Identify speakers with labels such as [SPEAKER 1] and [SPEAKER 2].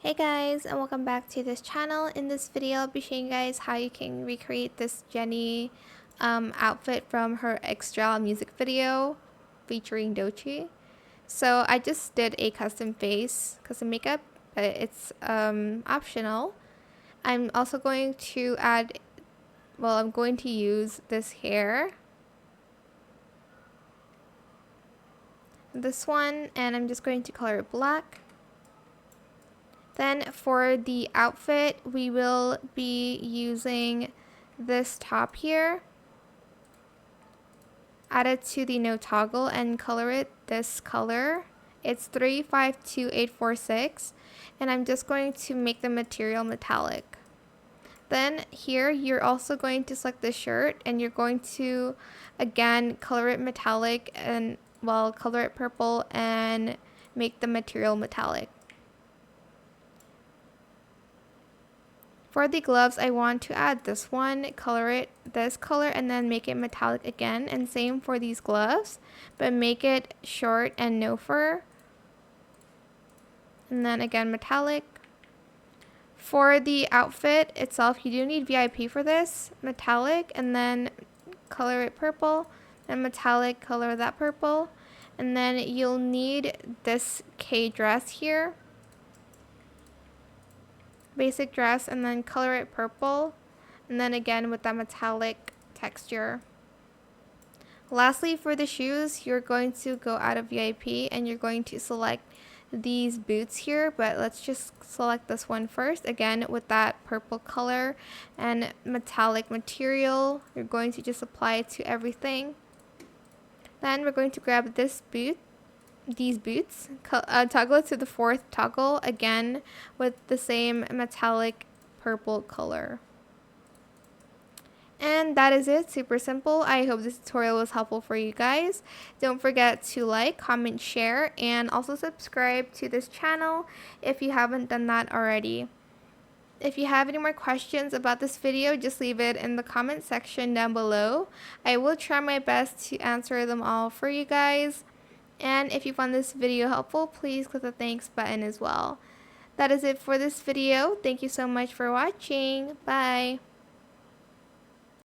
[SPEAKER 1] Hey guys, and welcome back to this channel. In this video, I'll be showing you guys how you can recreate this Jennie outfit from her ExtraL music video featuring Dochi. So I just did a custom face, custom makeup, but it's optional. I'm also going to I'm going to use this hair, this one, and I'm just going to color it black. Then for the outfit, we will be using this top here. Add it to the no toggle and color it this color. It's 352846, and I'm just going to make the material metallic. Then here you're also going to select the shirt and you're going to again color it metallic and color it purple and make the material metallic. For the gloves, I want to add this one, color it this color, and then make it metallic again. And same for these gloves, but make it short and no fur. And then again, metallic. For the outfit itself, you do need VIP for this. Metallic, and then color it purple, and metallic, color that purple. And then you'll need this K dress here. Basic dress, and then color it purple, and then again with that metallic texture. Lastly, for the shoes, you're going to go out of VIP and you're going to select these boots here, but let's just select this one first. Again with that purple color and metallic material, you're going to just apply it to everything. Then we're going to grab these boots, toggle it to the fourth toggle again with the same metallic purple color. And that is it, super simple. I hope this tutorial was helpful for you guys. Don't forget to like, comment, share, and also subscribe to this channel if you haven't done that already. If you have any more questions about this video, just leave it in the comment section down below. I will try my best to answer them all for you guys. And if you found this video helpful, please click the thanks button as well. That is it for this video. Thank you so much for watching. Bye.